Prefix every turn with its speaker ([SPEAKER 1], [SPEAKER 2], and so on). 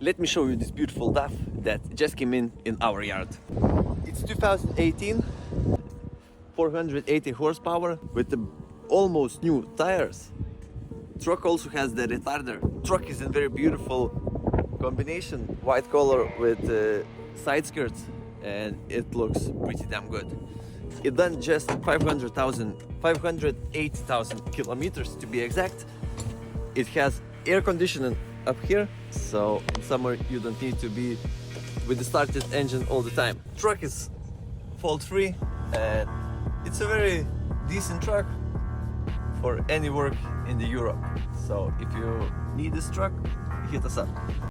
[SPEAKER 1] Let me show you this beautiful DAF that just came in our yard. It's 2018, 480 horsepower with the almost new tires. Truck also has the retarder. Truck is in very beautiful combination, white color with side skirts, and it looks pretty damn good. It done just 580,000 kilometers to be exact. It has air conditioning up here, so in summer you don't need to be with the started engine all the time. Truck is fault free and it's a very decent truck for any work in the Europe. So if you need this truck, hit us up.